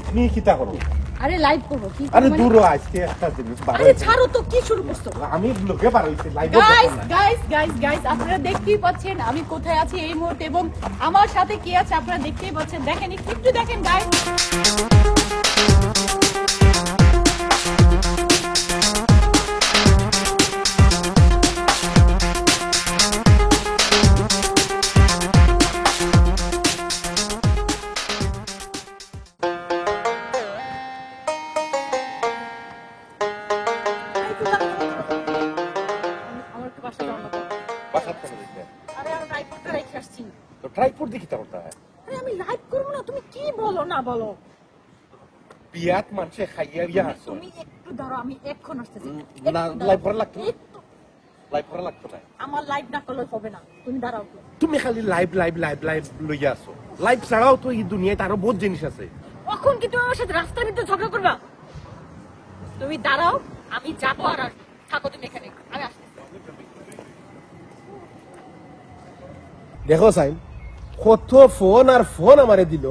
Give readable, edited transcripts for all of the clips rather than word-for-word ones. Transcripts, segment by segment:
তুমি কিতা করো? আরে লাইভ করবো কি? আরে দূর আজকে একটা জিনিস বারো আরে ছাড়ো তো, কি শুরু করছো? আমি ব্লগে বার হইছি লাইভ গাইস আপনারা দেখতেই পাচ্ছেন আমি কোথায় আছি এই মুহূর্তে এবং আমার সাথে কি আছে আপনারা দেখতেই পাচ্ছেন। দেখেন একটু দেখেন গাইস। ট্রাইপড দেখি তা করতে হয়। আমি লাইভ করব না, তুমি কি বলো না বলো? বিয়াত মানুষে খাইয়া ইয়া আসো। তুমি একটু দাঁড়াও, আমি এখন আসতেছি। না লাইভ করা লাগতো, লাইভ করা লাগতো না। আমার লাইভ না করলে হবে না, তুমি দাঁড়াও। তুমি খালি লাইভ লাইভ লাইভ লাইভ লইয়া আসো। লাইভ ছাড়াও তো এই দুনিয়ায় আরো বহুত জিনিস আছে। এখন কি তুমি আমার সাথে রাস্তার ভিতরে ঝগড়া করবা? তুমি দাঁড়াও, আমি যাবো আর আসবো। থাকো তুমি এখানে, আমি আসতেছি। দেখো সাইন কত ফোন আর ফোন আমারে দিল,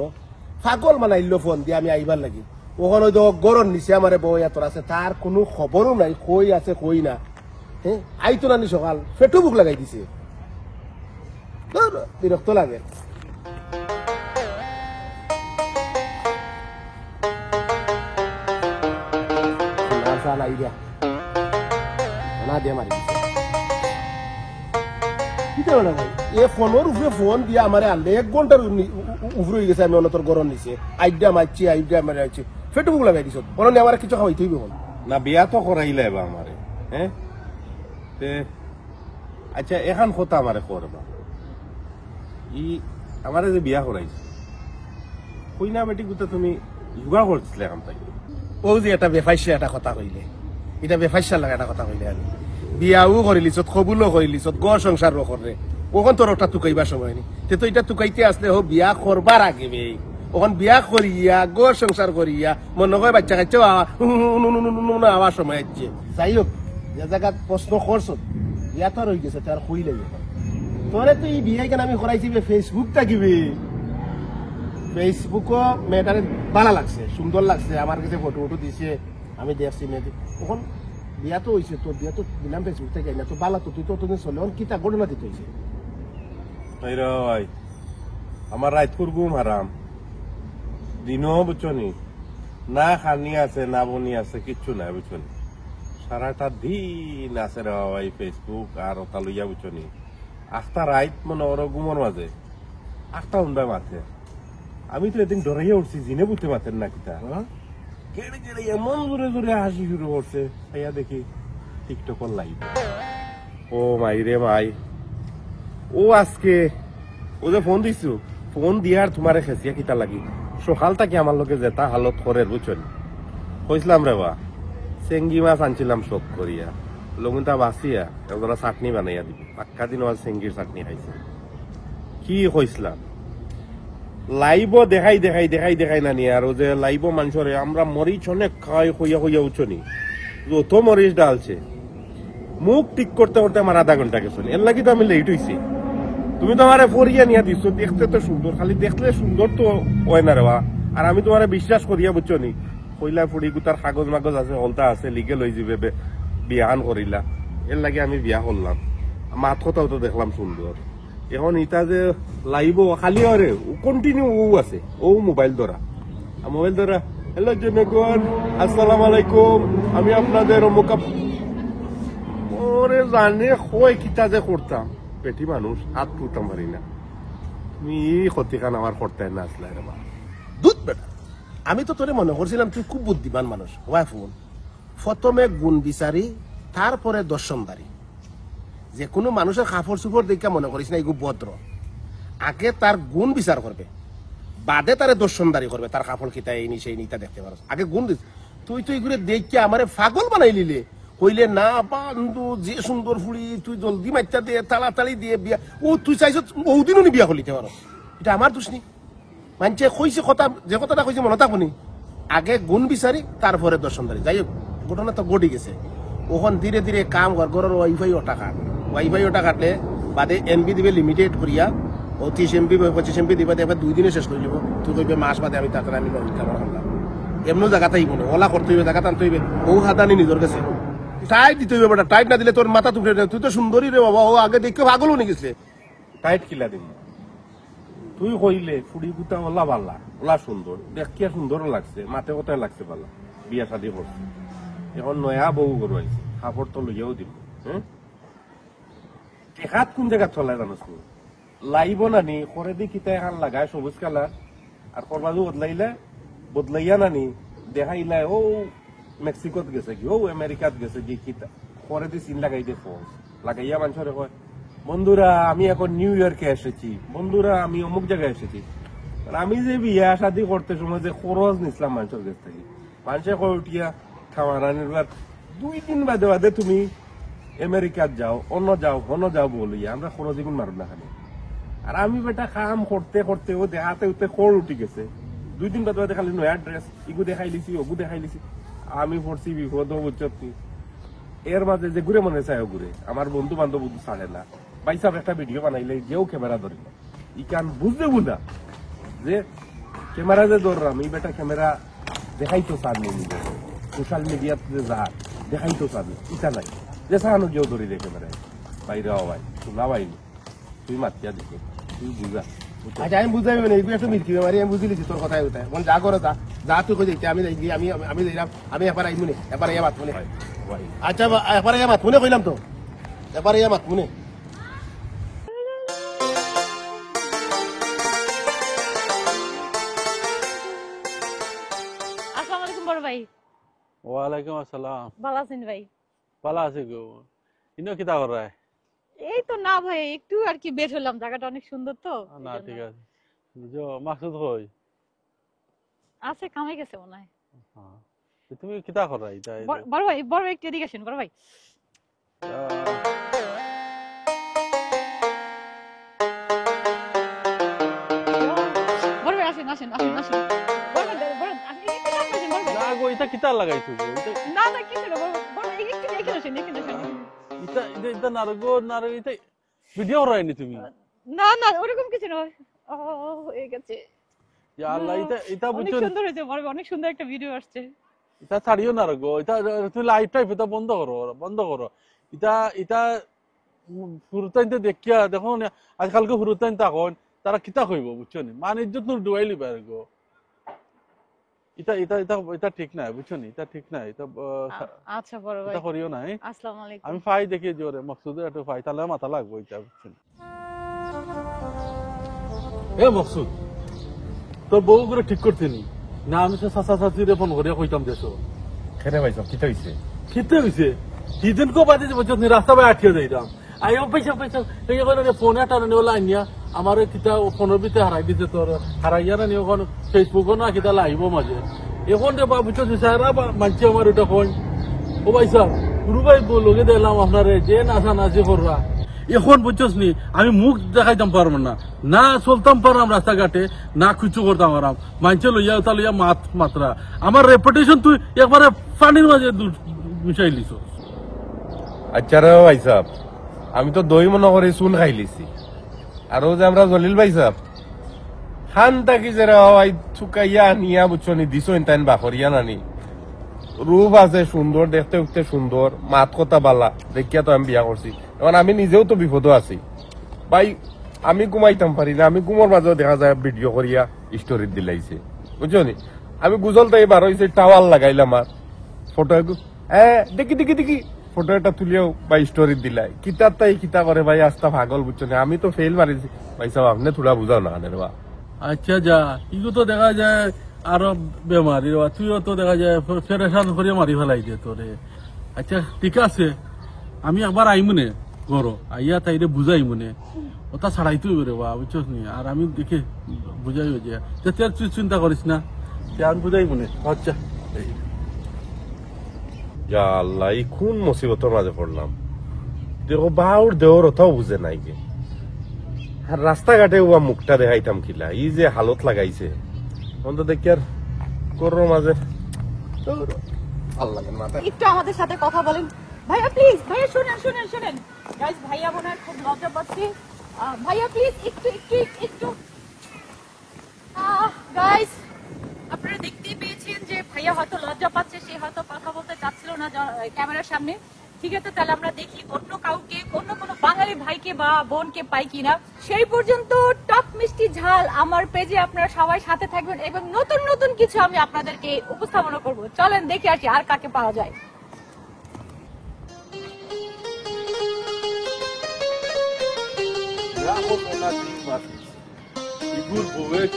পাগল মানাইলো ফোন দিয়ে আমি আইবার লাগি। ওখানে হয়তো গরম নিচে আমারে বউ এত আছে, তার কোনো খবরও নাই কই আছে কই না। হ্যাঁ আইতো নানি সকাল পেটু বুক লাগাই দিছে, বিরক্ত লাগে। না দিয়ে মারি দিছে ফোনের উপরে ফোন দিয়ে আমার আনলে 1 ঘন্টার উপরে হয়ে গেছে। আমি অনতর গরম নিছে আইডা মারছি আইডা মারি আছি ফেটু বুক লাগাই দিছ। বলো আমার কিছু খাওয়াইতে হইবে বল না বিয়া তো করাইলে এবার আমারে। হ্যাঁ আচ্ছা এখন কথা আমারে করবা ই আমারে যে বিয়া করাইছে কই না বেটি গুতা তুমি যোগা করছিলে এখন তাই। ও যে এটা বেফাইসা একটা কথা কইলে, এটা বেফাইসা লাগা একটা কথা কইলে। আমি বিয়াও করিলিছ কবুলও করিলিছ গড় সংসারও করে, ওখান তোর ওটা টুকাইবার সময় নি। তো এটা টুকাইতে আসলে হো বিয়া করবার আগে বে ওখান বিয়া করিয়া গড় সংসার করিয়া মনে হয় বাচ্চা কাচ্চা আওয়ার সময় আসছে। যাই হোক যে জায়গা প্রশ্ন করছ বিয়া তো রয়ে গেছে, তার কই লাগে তোরে তো এই বিয়ে কেন আমি করাইছি ফেসবুক থাকিবে। ফেসবুকও মেয়েটারে ভালো লাগছে, সুন্দর লাগছে, আমার কাছে ফটো ফটো দিছে, আমি দেখছি মেয়েটি। ওখান বিয়া তো হয়েছে, তোর বিয়া তো দিলাম ফেসবুক থেকে না, তো বালা তো তুই তো তোদের চলে কিতা ঘটনা দিতে হয়েছে। আমার রাতকুর ঘুম হারাম, দিনও বুঝছনি না খানি আছে না বনি আছে কিচ্ছু নাই বুঝছনি। সারাটা দিন আছে রে ভাই ফেসবুক আর ওটা লইয়া বুঝছনি। 8টা রাত মনে ওর ঘুমোর মাঝে 8টা উন্ডায় মাথে। আমি তো এদিন ডরাইয়া উঠছি জিনে বুঝতে পারতেন না কিতা কেড়ে কেড়ে এমন জোরে জোরে হাসি শুরু করছে। ভাইয়া দেখি টিকটকর লাইভ। ও মাই রে মাই, ও আজকে ও যে ফোন দিছো ফোন দিয়ার তোমারে খেসিয়া কিতা লাগি সকাল থেকে আমার লোকে যেটা হালত করে বুঝছেন। কইছিলাম রে বা চেঙ্গি মাছ আনছিলাম শখ করিয়া লগুনটা বাঁচিয়া ওরা চাটনি বানাইয়া দিবি। পাক্কা দিন আমার চেঙ্গির চাটনি খাইছে। কি কইছিলাম লাইভ দেখাই দেখাই দেখাই দেখাই না নিয়ে আর ও যে লাইভ মানুষরে আমরা মরিচ অনেক খাই হইয়া হইয়া উঠছনি যত মরিচ ডালছে মুখ ঠিক করতে করতে আমার 1/2 ঘন্টা গেছে। এর লাগি তো আমি লেট হইছি। তুমি তো আমার পরিয়া নিয়ে দিচ্ছ, দেখতে তো সুন্দর, খালি দেখলে সুন্দর তো হয় না রে বা। আর আমি তোমার বিশ্বাস করিয়া বুঝছনি কইলা ফুড়ি গুতার কাগজ মাগজ আছে হলতা আছে লিগে লই যাবে বিয়াহান করিলা। এর লাগে আমি বিয়া করলাম, মাত কথাও তো দেখলাম সুন্দর। এখন ইটা যে লাইব খালি আরে কন্টিনিউ ও আছে ও মোবাইল ধরা হ্যালো জনগণ আসসালামু আলাইকুম, আমি আপনাদের অমুক ওরে জানে হয় কিতা যে করতাম পেটি মানুষ হাত তুলতাম পারি না। তুমি ক্ষতিকান আমার করতে না আসলে রে বা দুধ বেটা। আমি তো তোরে মনে করছিলাম তুই খুব বুদ্ধিমান মানুষ। ওয়াই ফোন প্রথমে গুণ বিচারি তারপরে দর্শনদারি। যে কোনো মানুষের কাপড় চুপড় দেখে মনে করিস না এগুলো ভদ্র, আগে তার গুণ বিচার করবে বাদে তারে দর্শনদারি করবে। তার কাপড় কিতা এই নি সেই নিতা দেখতে পারো, আগে গুণ দিস। তুই তো এগুলো দেখে আমারে পাগল বানাই লিলে। কইলে না বান্ধু যে সুন্দর ফুড়ি তুই জলদি মাইটা দিয়ে তাড়াতাড়ি দিয়ে বিয়া। ও তুই চাইছ ওদিনও নি বিয়া করলিতে পারো, এটা আমার দোষ নি। মানছে কইছে কথা, যে কথাটা কইছে মনে থাকুনি। আগে গুণ বিচারি তারপরে দর্শনদারি। যাই হোক ঘটনা তো ঘটে গেছে। ওখান ধীরে ধীরে কাম কর গরর ওয়াইফাইও কাটলে বাদে এমবি দিবে লিমিটেড করিয়া 30 MB 25 MB দিবা, দেখবে 2 দিনে শেষ করে দিব। তুই কইবে মাস বাদে আমি তাড়াতাড়ি আমি এমন জায়গা তাইব না ওলা করতে হইবে জায়গা টানতে হইবে ও হাতানি নিজের কাছে টাইট দিতে হইবে বেটা টাইট না দিলে তোর মাথা তুলে তুই তো সুন্দরী রে বাবা ও আগে দেখে পাগল হয়ে গেছে টাইট কিলা দিন তুই কইলে ফুড়ি গুতা ওলা বালা ওলা সুন্দর দেখিয়া সুন্দর লাগছে মাথে কথায় লাগছে বালা বিয়া শাদি করছে এখন নয়া বউ গরু আইছে কাপড় তো লইয়াও দিব হ্যাঁ টেকাত কোন জায়গা চলে জানোস নি লাইব নানি করে দি কিতা এখন লাগায় সবুজ কালার আর করবাজু বদলাইয়া নানি দেখাইলা ও মেক্সিকোত গেছে কি ও আমেরিকাত গেছে কি কিতা করে দি সিন লাগাই দে ফোর্স লাগাইয়া মানুষরে কয় বন্ধুরা আমি এখন নিউ ইয়র্কে এসেছি বন্ধুরা আমি অমুক জায়গায় এসেছি আর আমি যে বিয়া শাদি করতে সময় যে খরচ নিছিলাম মানুষের কাছ থেকে মানুষে কয় উঠিয়া খাওয়া রানির বার 2 দিন বাদে তুমি আমেরিকাত যাও অন্য যাও বলিয়া আমরা খরচ এগুন মারব না খালি আর আমি বেটা কাম করতে করতে ও দেখাতে উঠতে খোর উঠি গেছে 2 দিন বাদে খালি নয়া ড্রেস ইগু দেখাই লিছি ওগু দেখাই লিছি আমি পড়ছি বিপদ বুঝছি এর মাঝে যে ঘুরে মনে চায় ঘুরে আমার বন্ধু বান্ধব ছাড়ে না ভাই সাহেব একটা ভিডিও বানাইলে যেও ক্যামেরা ধরি ই কান বুঝতে বুঝা যে ক্যামেরা যে ধরলাম এই বেটা ক্যামেরা দেখাইতো চান নি নিজে সোশ্যাল মিডিয়াতে যে যা দেখাইতো চান ইটা নাই যে চাহানো কেউ ধরি দে ক্যামেরায় বাইরে হওয়াই তোলা বাইনি তুই মাতিয়া দিস তুই বুঝা আচ্ছা আমি বুঝাইব না এইগুলো একটা মির্কি বেমারি আমি বুঝি লিছি তোর কথাই উঠায় মন যা করে যা তুই কই দেখতে আমি আমি যাইলাম আমি এবার আইমুনে এবার ইয়া মাত মনে আচ্ছা এবার ইয়া মাত মনে কইলাম তো এবার ইয়া মাত মনে আসসালামু আলাইকুম বড় ভাই ওয়ালাইকুম আসসালাম ভালো আছেন ভাই ভালো আছি গো ইনো কিতা কর রায় এই তো না ভাই একটু আর কি বের হলাম জায়গাটা অনেক সুন্দর তো না ঠিক আছে जो মাকসুদ কই আছে কামে গেছে মনে হয় হ্যাঁ তুমি কিতা কর রায় তাই বড় ভাই একটু এদিকে আসেন বড় ভাই বড় ভাই আসেন বড় আপনি একটু কাছে আসেন বড় ভাই না গো এটা কিতা লাগাইছো গো না কিছু না বড় ভাই একটু দেখে আসেন এটা নারগো এটা ভিডিও রায়নি তুমি না ওরকম কিছু না ও হয়ে গেছে ইয়া আল্লাহ এটা অনেক বুঝছো সুন্দর হয়েছে বড় ভাই অনেক সুন্দর একটা ভিডিও আসছে এটা ছাড়িও নারগো এটা তুমি লাইভ টাইপ এটা বন্ধ করো এটা ফুরতাইতে দেখিয়া দেখো আজকালকে ফুরতাইন তখন তারা কিতা কইব বুঝছো নি মান ইজ্জত নুর ডুবাইলি পারে গো এটা ঠিক না বুঝছো নি এটা ঠিক না এটা আচ্ছা বড় ভাই এটা করিও না আসসালামু আলাইকুম আমি ফাই দেখি জোরে মকসুদের একটু ফাই তাহলে মাথা লাগবো এটা বুঝছো নি এ মকসুদ তোর বউ করে ঠিক করতে নি না আমি তো চাচা চাচিরে ফোন করে কইতাম দেশো খেতে পাইছ কিতা হইছে খেতে হইছে সিজন কো বাদে বুঝছো নি রাস্তা বাই আটকে যাইতাম আইও পয়সা এই করে ফোনে টানে ওলা আনিয়া আমার কিতা ফোনের ভিতরে হারাই দিতে তোর হারাইয়া না নিয়ে ওখানে ফেসবুকও না কিতা লাইব মাঝে এখন রে বাবু বুঝছো সারা মানছে আমার ওটা ফোন ও ভাই সাহেব গুরু ভাই লগে দিলাম আপনারে যে নাচা নাচি কররা এখন বুঝছস নি আমি মুখ দেখাইতাম পারবো না চলতাম পারাম রাস্তাঘাটে না কিছু করতাম পারাম মানছে লইয়া তা লইয়া মাত্রা আমার রেপুটেশন তুই একবারে পানির মাঝে মিশাইলিস আচ্ছা রে ভাই সাহেব আমি তো দই মনে করে চুন খাই লিছি আর ও যে আমরা জলিল ভাই সাহেব খান থাকি যে ভাই চুকাইয়া নিয়া বুঝছো নি দিছো ইনতাইন বাকরিয়া নানি রূপ আছে সুন্দর দেখতে উঠতে সুন্দর মাত কথা বালা দেখিয়া তো আমি বিয়া করছি এখন আমি নিজেও তো বিপদ আছি ভাই আমি ঘুমাইতাম পারি না আমি ঘুমোর মাঝেও দেখা যায় ভিডিও করিয়া স্টোরি দিলাইছে বুঝছো নি আমি গুজল তো এবার হয়েছে টাওয়াল লাগাইলাম আর ফটো দেখি ফটো একটা তুলিও ভাই স্টোরি দিলাই কিতাব তাই কিতা করে ভাই আস্তা পাগল বুঝছো না আমি তো ফেল মারিছি ভাই সাহেব আপনি থোড়া বুঝাও না বা আচ্ছা যা ইগো তো দেখা যায় আরো বেমারি তুইও তো দেখা যায় ফেরেশান করে মারি ফেলাই দে তোরে আচ্ছা ঠিক আছে আমি একবার আইমুনে গরো আইয়া তাইরে বুঝাই মনে ওটা ছাড়াই তুই রে বা বুঝছস নি আর আমি দেখে বুঝাই যে তুই চিন্তা করিস না আমি বুঝাই মনে আচ্ছা ইয়া আল্লাহ এই কোন মুসিবতের মাঝে পড়লাম দেখো বাউর দেওর ওটাও বুঝে নাই গে আর রাস্তাঘাটে ও মুখটা দেখাইতাম কিলা এই যে হালত লাগাইছে অন্ত দেখি আর করো মাঝে আল্লাহ মাথা একটু আমাদের সাথে কথা বলেন ভাইয়া প্লিজ ভাইয়া শুনেন গাইস ভাইয়া মনে হয় খুব লজ্জা পাচ্ছে ভাইয়া প্লিজ একটু গাইস আপনারা দেখতেই পেয়েছেন যে ভাইয়া ভাইয়া হয়তো লজ্জা পাচ্ছে, সে হয়তো কথা বলতে চাচ্ছিল না ক্যামেরার সামনে। ঠিক আছে, তাহলে আমরা দেখি অন্য কাউকে, অন্য কোনো বাঙালি ভাইকে বা বোনকে পাই কিনা। সেই পর্যন্ত টক মিষ্টি ঝাল আমার পেজে আপনারা সবাই সাথে থাকবেন এবং নতুন নতুন কিছু আমি আপনাদেরকে উপস্থাপনা করব। চলেন দেখে আসি আর কাকে পাওয়া যায়।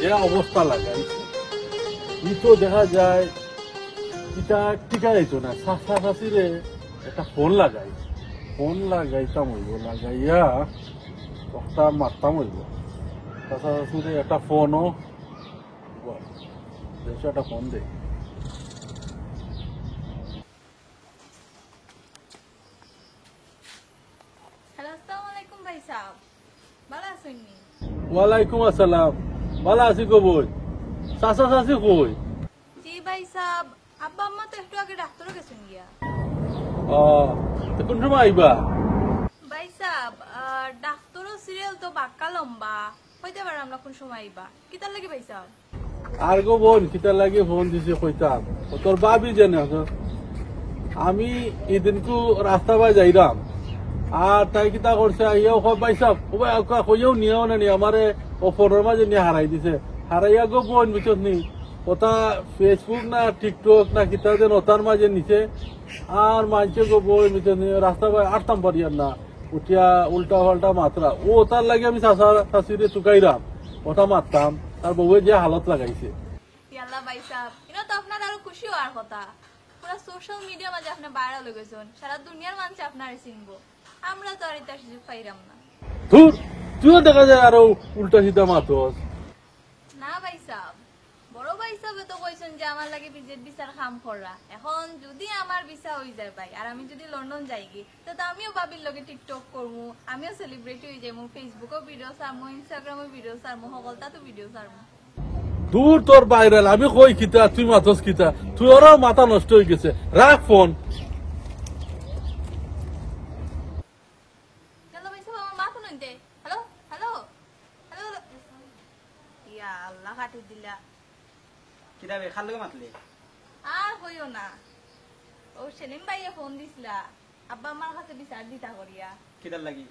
যে অবস্থা লাগাইছে ই তো দেখা যায় এটা টিকা যাইতো না। শাশিরে একটা ফোন লাগাইতাম হইব, লাগাইয়া একটা মারতাম হইব। শাশুড়ে একটা ফোনও একটা ফোন দেয়। হ্যালো, আসসালামু আলাইকুম ভাই সাহেব, ভালো আছেন নি? ওয়ালাইকুম আসসালাম, ভালো আছি গো বই। চাচা চাচি কই? জি ভাই সাহেব, আব্বা আম্মা তো একটু আগে ডাক্তারও গেছেন গিয়া। কোন সময় আইবা? ভাই সাহেব, ডাক্তারও সিরিয়াল তো বাক্কা লম্বা, হইতে পারে আমরা কোন সময় আইবা। কি তার লাগে ভাই সাহেব? আর গো বোন কিতার লাগে ফোন দিছে কইতাম, তোর বাবি জানে আমি এদিনকু রাস্তা বাই যাইরাম আর তাই কিতা করছে আইয়াও পাইসাব কইয়াও নিয়েও না নি আমারে ও ফোনের মাঝে নিয়ে হারাই দিছে। হারাইয়া গো বোন বুঝত নি ওটা ফেসবুক না টিকটক না কিতা যেন ওটার মাঝে নিছে। আর মানছে গো বোন বুঝত নি রাস্তা বাই আটতাম পারিয়ার না, উঠিয়া উল্টা পাল্টা মাত্রা ও তার লাগে আমি শাশুড়ি চুকাইরাম, ওটা মারতাম। তার বউয়ের যে হালত লাগাইছে। ইয়াল্লা ভাই সাহেব, এটা তো আপনার আরো খুশি হওয়ার কথা। পুরা সোশ্যাল মিডিয়া মাঝে আপনি ভাইরাল হয়ে গেছেন, সারা দুনিয়ার মানুষ আপনারে চিনবো। আমরা তো আর এটা সুযোগ পাইরাম না। তুইও দেখা যায় আরো উল্টা সিধা মাতস। না ভাই সাহেব, বড় ভাই সাহেব তো কইছেন যে আমার লাগে বিজেট বিচার কাম করা। এখন যদি আমার ভিসা হয়ে যায় ভাই, আর আমি যদি লন্ডন যাই গে, তো আমিও বাবির লগে টিকটক করবো, আমিও সেলিব্রিটি হয়ে যাবো, ফেসবুকও ভিডিও ছাড়বো, ইনস্টাগ্রামও ভিডিও ছাড়বো, সকলটা তো ভিডিও ছাড়বো। দূর তোর বাইরাল, আমি কই কিতা তুই মাতস কিতা, তুই ওরা মাথা নষ্ট হয়ে গেছে। রাখ ফোন। চলো ভাই সাহেব, আমার মা ফোন দে। হ্যালো হ্যালো হ্যালো, ইয়া আল্লাহ কাটি দিলা। কিরা বে খাল লগে মাতলে আর হইও না, ও সেলিম ভাইয়া ফোন দিছিলা আব্বা আমার কাছে বিচার দিতা করিয়া। কিদার লাগি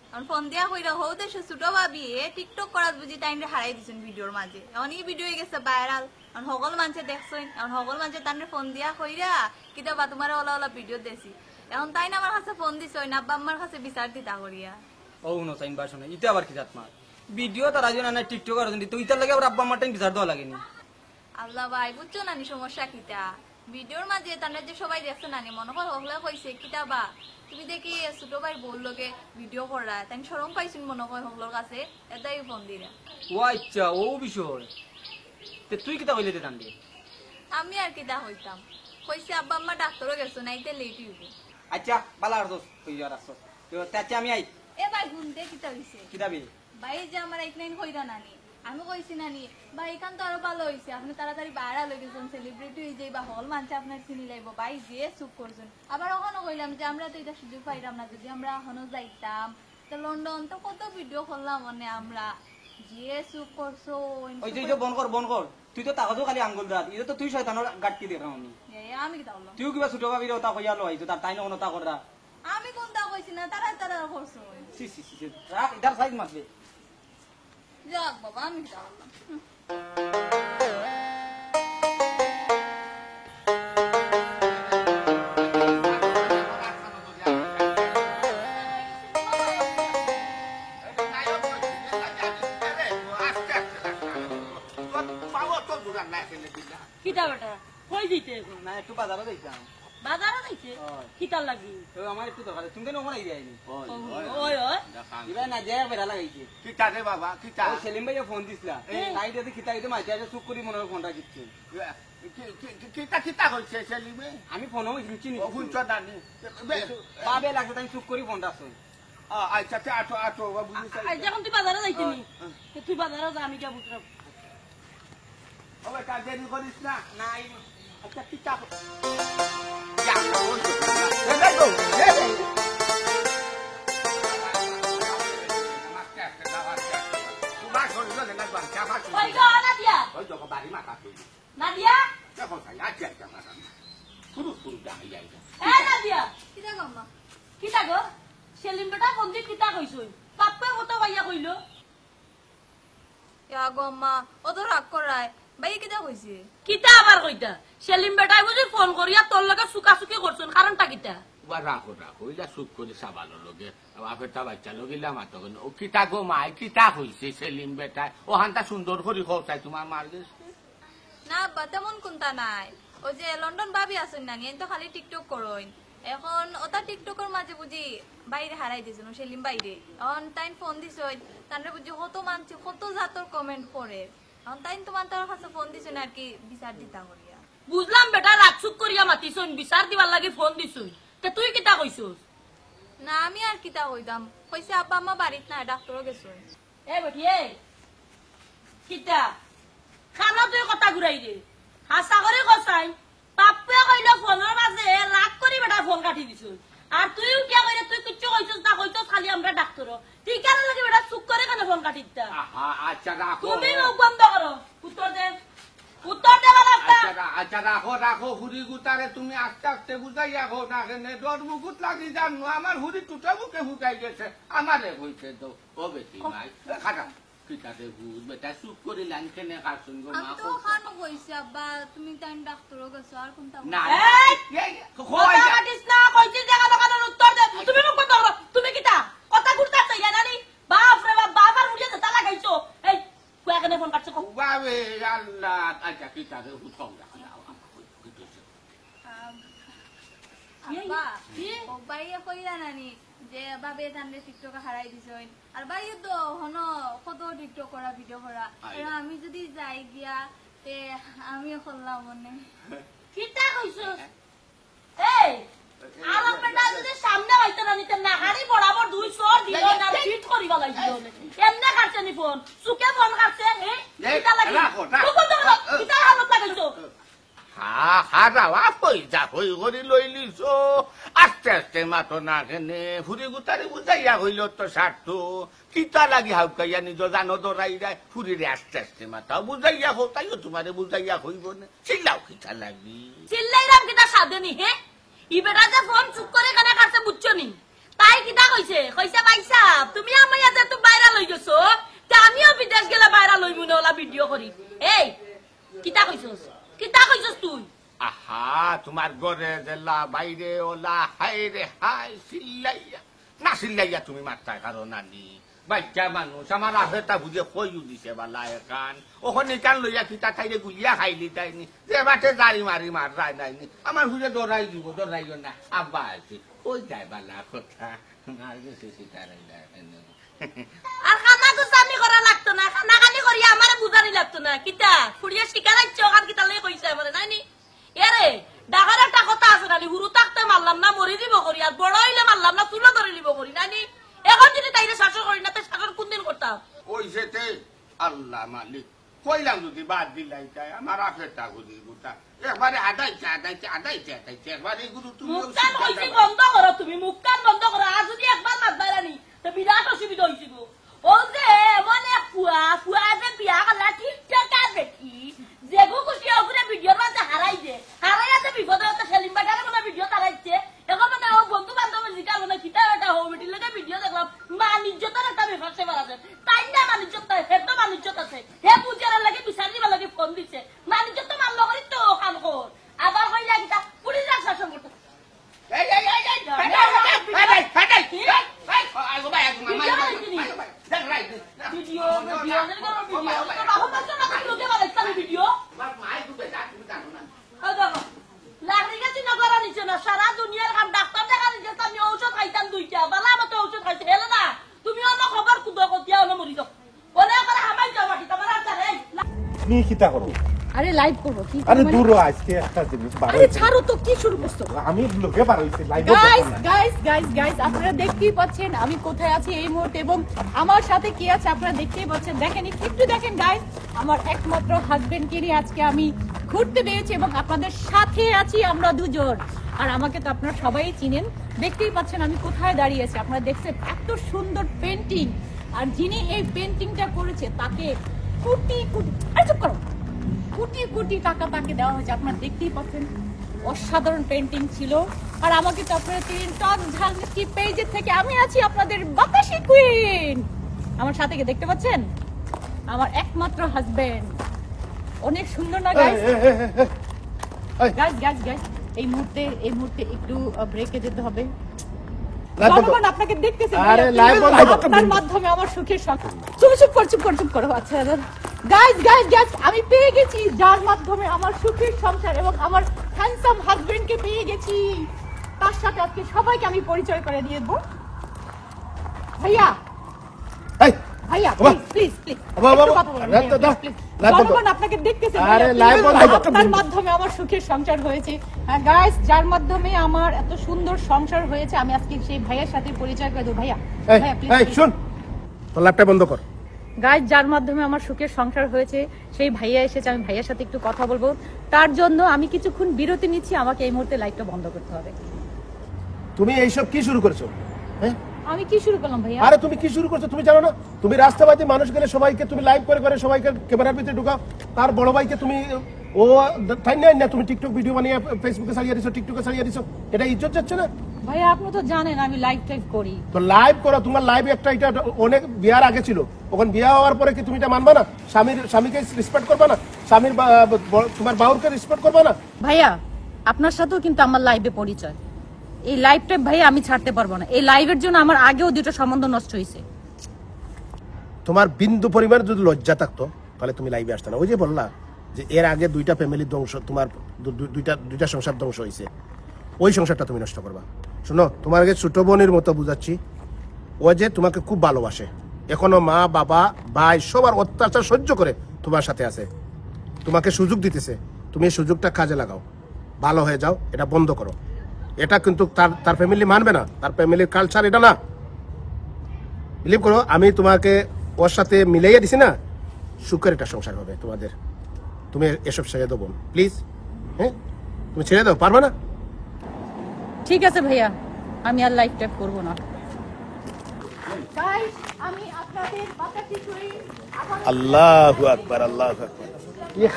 এখন ফোন দিয়া কইরা হও দেশে ছোট ভাবি টিকটক করাত বুঝি টাইম হারাই দিছেন ভিডিওর মাঝে। এখন এই ভিডিও হয়ে গেছে ভাইরাল, এখন সকল মানুষে দেখছেন। এখন সকল মানুষে তার ফোন দিয়া কইরা কিতাবা তোমার ওলা ওলা ভিডিও দেছি। এখন তাই না আমার কাছে ফোন দিছে, আব্বা আমার কাছে বিচার দিতা করিয়া। ও নো সাইন বাসনে ইটা আবার কি জাত মার ভিডিও তার আজ না টিকটক আর তো ইটার লাগে আবার আব্বা আমার টাইম বিচার দেওয়া লাগেনি। আল্লাহ ভাই বুঝছো নানি সমস্যা কিটা, ভিডিওর মাঝে তার যে সবাই দেখছে নানি মনে হয় হগলা কইছে কিতাবা তুমি দেখি ছোট ভাই বল লগে ভিডিও করা, তাই শরম পাইছেন মনে হয় হগলোর কাছে, এটাই ফোন দিলা। ও আচ্ছা ও বিষয় তে তুই কিতা কইলে তে তান্ডে? আমি আর কিতা হইতাম, কইছে আব্বা আম্মা ডাক্তারও গেছো নাইতে লেট হইব। আচ্ছা বালা আর দোস কই আর আসছ তো তাতে আমি আই এ ভাই গুনতে কিতা হইছে কিতা বে ভাই যে আমার একলাইন কইরা নানি, আমি কইছি নানি ভাই এখান তো আরো ভালো হইছে, আপনি তাড়াতাড়ি বাইরে লই গেছেন, সেলিব্রিটি হয়ে যাই বা হল মানছে আপনার চিনি লাইব। ভাই যে চুপ করছেন, আবার ওখানে কইলাম যে আমরা তো এটা সুযোগ পাইলাম না, যদি আমরা এখনো যাইতাম তো লন্ডন তো কত ভিডিও করলাম মানে আমরা। যে চুপ করছো ওই যে বন কর তুই তো তাকাতো খালি আঙ্গুল দাঁত এটা তো তুই শয়তানের গাটকি দেখাম আমি। আমি কি তাহলে তুই কিবা ছোট ভাবি তা কইয়া লই তো তার তাই না কোনটা কররা আমি কোনটা কইছি না, তারা তারা করছো। সি সি সি রাখ ইদার সাইড মারবে যাক বাবা আমি কি তাহলে কিতা বেটা কই দিতে না একটু বাজারে যাইতাম বাজারে যাইছে কিতার লাগি তো আমার একটু দরকার তুমি কেন ওখানে যাইনি ওই ওই ইবা না দেয়া বেড়া লাগাইছে কি চারে বাবা কি চা ওই সেলিম ভাইয়া ফোন দিছিলা তাই দিতে খিতা দিতে মাইতে আছে চুপ করি মনে হয় ফোনটা কিচ্ছে কিতা কিতা হইছে সেলিমে আমি ফোনও চিনি অগুঞ্চ দানি বাবে লাগছে তাই চুপ করি ফোনটা আছে আচ্ছা আটো আটো বাবু আজ যখন তুই বাজারে যাইছিনি তুই বাজারে যা আমি কে বুঝলাম ওই কাজ দেরি করিস না নাই আচ্ছা কিতা যা ওই দেখো ওই গো নাদিয়া ওই তো বাড়ি মাথা তুই নাদিয়া দেখো সাই আচ্ছা এ নাদিয়া কিতা গম্মা কিতা গো সেলিম বেটা বন্ধু কিতা কইছই পাপ্পা মতো ভাইয়া কইলো ইয়া গম্মা ও তো রাগ করায় ভাই কিতা কইছে কিতা আবার কইতা সেলিম বেটাই বুঝি ফোন করিয়া তোর লগে সুকাসুকি করছন কারণটা কিতা রাখো রাখো ইলা চুপ করে চাবালোর লগে বাপেরটা বাচ্চা লগিলা মাতো ও কিতা গো মাই কিতা হইছে সেলিম বেটাই ও হান্তা সুন্দর করে খোঁচাই তোমার মার গেছে না বা তেমন কোনটা নাই ও যে লন্ডন ভাবি আসুন না নিয়ে তো খালি টিকটক করইন এখন ওটা টিকটকের মাঝে বুঝি বাইরে হারাই দিয়েছিল সেলিম বাইরে এখন তাই ফোন দিছ তানরে বুঝি কত মানছি কত জাতর কমেন্ট করে এখন তাই তোমার তার কাছে ফোন দিছ আর কি বিচার দিতা করিয়া বুঝলাম বেটা রাতচুপ করিয়া মাতিছন বিচার দিবার লাগি ফোন দিছুন তে তুই কিতা কইছস না আমি আর কিতা কইতাম কইছে আব্বা আম্মা বাড়িত না ডাক্তারও গেছুন এ বেটি এ কিতা খানা তুই কথা ঘুরাই দে হাসা করে কসাই পাপ্পে কইলো ফোনের মাঝে রাগ করি বেটা ফোন কাটি দিছুন আর তুই উঠিয়া কইলে তুই কিচ্ছু কইছস না কইছস খালি আমরা ডাক্তার ঠিক কেন লাগে বেটা চুপ করে কেন ফোন কাটিতা আচ্ছা রাখো তুমি মুখ বন্ধ করো উত্তর দে লাগতা আচ্ছা রাখো রাখো হুড়ি গুতারে তুমি আস্তে আস্তে বুঝাইয়া হো না কেনে ডর মুকুট লাগি জানো আমার হুড়ি টুটা বুকে ফুটাই গেছে আমারে হইছে তো ও বেশি ভাই খাটা কিতাতে ভূত বেটা চুপ করে লাইন কেনে কাটছুন গো আমি মা তো খানো কইছে আব্বা তুমি তাই ডাক্তারও গেছো আর কোনটা না কথা কাটিস না কইছিস জায়গা দোকানের উত্তর দে তুমি মুখ বন্ধ করো তুমি কিতা কথা ঘুরতে চাই জানি বাপ রে বাপ বাবার মুড়িয়ে দে তালা গাইছো এই কুয়া কেনে ফোন কাটছ বাবে আল্লাহ আচ্ছা কিতাতে হুতম রাখা আব্বা ও বাইয়ে কইরা নানি যে বাবে তানরে টিকটকে হারাই দিছইন আর বাইয়ে তো হনো কত টিকটক করা ভিডিও করা আর আমি যদি যাই গিয়া তে আমিও করলাম মনে কিতা কইছস এই আমার বেটা যদি সামনে হইতো না নিতে না হাড়ি বরাবর দুই সর দিল না ফিট করি গলাইছিল এমনে কাটছে নি ফোন সুকে ফোন কাটছে কিতা লাগি কিতা হালত লাগাইছো হারাওয়া পয়সা হই করে লইলিছ আস্তে আস্তে মাতো না কেনে ফুরি গুতারে বুঝাইয়া হইল তো স্বার্থ কিতা লাগি হাউকাইয়া নিজ জানো দরাই যায় ফুরিরে আস্তে আস্তে মাথাও বুঝাইয়া হো তাইও তোমারে বুঝাইয়া হইব না চিল্লাও কিতা লাগি চিল্লাইরাম কিতা সাধেনি হে ই বেটা যে ফোন চুপ করে কানে কাটছে বুঝছো নি তাই কিতা কইছে কইছে ভাই সাহেব তুমি আমার ইয়াতে তো বাইরা লই গেছো তে আমিও বিদেশ গেলে বাইরা লইমু না ওলা ভিডিও করি এই কিতা কইছস তুই আহা তোমার ঘরে জেলা বাইরে ওলা হাই রে হাই চিল্লাইয়া না চিল্লাইয়া তুমি মারতাই কারণ আনি বাচ্চা মানুষ আমার আফেটা বুঝে কইও দিছে বালা এখান ওখানে কান লইয়া কিতা খাইলে গুলিয়া খাইলি তাইনি যে বাটে গাড়ি মারি মার যায় নাইনি আমার হুজে দৌড়াই দিব দৌড়াইও না আব্বা আছে ওই যাই বালা কথা আর গেছে সীতারাইলা আর খানা গুছানি করা লাগতো না খানা খানি করি আমারে বুঝানি লাগতো না কিতা ফুড়িয়ে শিকার আইছো আর কিতা লই কইছে আমারে নাইনি এরে ডাগার একটা কথা আছে নানি হুরু থাকতে মারলাম না মরি দিব করি আর বড় হইলে মারলাম না তুলো ধরে নিব করি নানি এখন যদি তাইরে শাসন করি না তে শাসন কোন দিন করতাম ওই যেতে আল্লাহ মালিক কইলাম যদি বাদ দিলাই তাই আমার আফেটা গুলি গুতা একবারে আদাইছে একবারে গুরু তুমি মুখকান কইছি বন্ধ করো তুমি মুখকান বন্ধ করো আর যদি একবার মারবারানি তো বিরাট অসুবিধা হইছিল ও যে মনে ফুয়া যে বিয়া করলা ঠিকঠাক আর দেখি যেগু খুশি ওপরে ভিডিওর মাঝে হারাইছে বিপদে হতে সেলিম বাটার কোনো ভিডিও তারাইছে এখন মানে ও বন্ধু বান্ধবের জিকার মানে কিতা একটা হবিটির লেগে ভিডিও দেখলাম মানিজ্যতার একটা ব্যাপার সেবার আছে তাই না মানিজ্যতা হে তো মানিজ্যত আছে হে পূজার লাগে বিচার দিবার লাগে ফোন দিছে মানিজ্যত মানলো করি তো কাম কর আবার কইলা কিতা পুলিশ শাসন করতে সারা দুনিয়ার কাম ডাক্তার দেখা দিচ্ছে আমি ঔষধ খাইতাম দুইটা বালা মতো ঔষধ খাইছে হেলে না তুমি আমার খবর কুদো কতিয়া হলো মরি যাও ওলে করে হামাই যাও বাকি তোমার আর নি কিতা করো আরে লাইভ করো কি আরে দূর আজকে একটা জিনিস আরে ছাড়ো তো কি শুরু করছো আমি লোকে বার হইছি লাইভ গাইস আপনারা দেখতেই পাচ্ছেন আমি কোথায় আছি এই মুহূর্তে এবং আমার সাথে কি আছে আপনারা দেখতেই পাচ্ছেন দেখেন একটু দেখেন গাইস আমার একমাত্র হাজবেন্ডকে নিয়ে আজকে আমি ঘুরতে বেরিয়েছি এবং আপনাদের সাথে আছি আমরা দুজন আর আমাকে তো আপনারা সবাই চিনেন দেখতেই পাচ্ছেন আমি কোথায় দাঁড়িয়ে আছি আপনারা দেখছেন এত সুন্দর পেন্টিং আর যিনি এই পেন্টিংটা করেছে তাকে কোটি কোটি চুপ করো কোটি কোটি টাকা তাকে দেওয়া হয়েছে আপনারা দেখতেই পাচ্ছেন ও অসাধারণ পেন্টিং ছিল। আর আমাকে তো আপনারা চিনেন টক ঝাল মিষ্টি পেজের থেকে। আমি আছি আপনাদের বাতাসি কুইন। আমার সাথে কে দেখতে পাচ্ছেন? আমার একমাত্র হাজবেন্ড। অনেক সুন্দর না গাইস? গাইস এই মুহূর্তে একটু ব্রেকে যেতে হবে। জনগণ আপনাকে দেখতেছে, আপনার মাধ্যমে আমার সুখের সংসার। চুপ করো। আচ্ছা গাইস আমি পেয়ে গেছি যার মাধ্যমে আমার সুখের সংসার এবং আমার হ্যান্ডসাম হাজবেন্ডকে পেয়ে গেছি। তার সাথে আজকে সবাইকে আমি পরিচয় করে দিয়ে দেবো। ভাইয়া প্লিজ জনগণ আপনাকে দেখতেছে, আপনার মাধ্যমে আমার সুখের সংসার হয়েছে। গাইস যার মাধ্যমে আমার এত সুন্দর সংসার হয়েছে, আমি আজকে সেই ভাইয়ার সাথে পরিচয় করে দেবো। ভাইয়া শুন, তোর ল্যাপটপ বন্ধ কর। গাইস যার মাধ্যমে আমার সুখের সংসার হয়েছে সেই ভাইয়া এসেছে, আমি ভাইয়ার সাথে একটু কথা বলবো। তার জন্য আমি কিছুক্ষণ বিরতি নিচ্ছি, আমাকে এই মুহূর্তে লাইটটা বন্ধ করতে হবে। তুমি এইসব কি শুরু করেছো? হ্যাঁ আমি কি শুরু করলাম ভাইয়া? আরে তুমি কি শুরু করছো তুমি জানো না? তুমি রাস্তাবাদী মানুষ গেলে সবাইকে তুমি লাইভ করে সবাইকে ক্যামেরার ভিতরে ঢুকাও। তার বড় ভাইকে তুমি ও তাই না তুমি টিকটক ভিডিও বানিয়ে ফেসবুকে ছাড়িয়ে দিছো, টিকটকে ছাড়িয়ে দিছো। এটা ইজ্জত যাচ্ছে না ভাইয়া? আপনি তো জানেন আমি লাইভ করি। তো লাইভ করো, তোমার লাইভ একটা এটা অনেক বিয়ার আগে ছিল। ওখানে বিয়া হওয়ার পরে কি তুমি এটা মানবা না? স্বামীকে রেসপেক্ট করবা না? স্বামীর তোমার বাউরকে রেসপেক্ট করবা না? ভাইয়া আপনার সাথেও কিন্তু আমার লাইভে পরিচয়। এই লাইভটা ভাইয়া আমি ছাড়তে পারবো না। এই লাইভের জন্য আমার আগেও দুটো সম্বন্ধ নষ্ট হয়েছে। তোমার বিন্দু পরিমাণ যদি লজ্জা থাকতো তাহলে তুমি লাইভে আসতে না। ওই যে বললা যে এর আগে দুইটা ফ্যামিলির ধ্বংস, তোমার দুইটা সংসার ধ্বংস হয়েছে, ওই সংসারটা তুমি নষ্ট করবা। শোনো, তোমার আগে ছোট বোনের মতো বুঝাচ্ছি, ও যে তোমাকে খুব ভালোবাসে, এখনো মা বাবা ভাই সবার অত্যাচার সহ্য করে তোমার সাথে আছে, তোমাকে সুযোগ দিতেছে। তুমি এই সুযোগটা কাজে লাগাও, ভালো হয়ে যাও, এটা বন্ধ করো। এটা কিন্তু তার ফ্যামিলি মানবে না, তার ফ্যামিলির কালচার এটা না। বিলিভ করো, আমি তোমাকে ওর সাথে মিলাইয়া দিছি না, সুখের একটা সংসার হবে তোমাদের। তুমি এসব ছেড়ে দেবো প্লিজ। হ্যাঁ তুমি ছেড়ে দাও, পারবে না? ঠিক আছে ভাইয়া, আমি আর লাইভ ট্যাপ করবো না। আল্লাহু আকবার, আল্লাহু আকবার।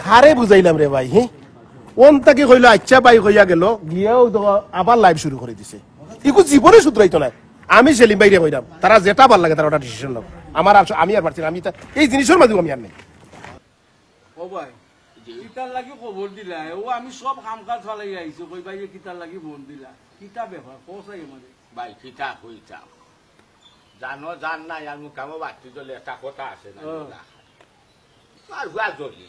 হারে বুঝাইলাম রে ভাই। হ্যাঁ ওন তাকে কইলো আচ্ছা ভাই কইয়া গেল, গিয়েও আবার লাইভ শুরু করে দিছে। ইকু জীবনে শুধরাইতো না। আমি সেলিম ভাইরে কইলাম তারা যেটা ভাল লাগে তারা ওটা ডিসিশন নাও। আমি আর পারছি না, আমি এই জিনিসের মাঝে আমি আর নেই। ও ভাই কিতার লাগি খবর দিলা? ও আমি সব কাম কাজ চালাই আইছো, কই ভাই কিতার লাগি ফোন দিলা? কিতা ব্যাপার কোসাই মানে? ভাই কিতা কইতা জানো জান নাই আর মুখামো বাতি জলে একটা কথা আছে না, আর হুয়া জলি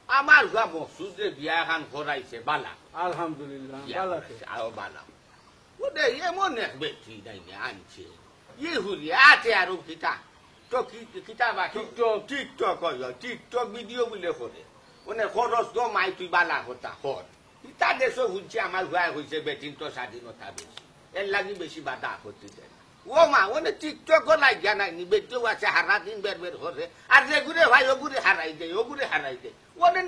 আমার হুয়া মকসুদে বিয়া খান করাইছে বালা, আলহামদুলিল্লাহ আরো বালা। ওদের এমন এক ব্যক্তি নাই আনছে ই হুলি আছে আরো কিতা তো কিতা বা টিকটক টিকটক ভিডিও বলে করে মানে খরচ তো মাই তুই বালা কথা কর। ইতা দেশও শুনছি আমার হুয়া হয়েছে বেটিন তো স্বাধীনতা বেশি, এর লাগি বেশি বাধা আপত্তি দেয়। ও মা ওনে টিকটক লাগিয়া নাইনি, বেটিও আছে হারা দিন বের করে আর যেগুড়ে ভাই ওগুড়ে হারাই দেয়, ওগুড়ে হারাই দেয়। ওনে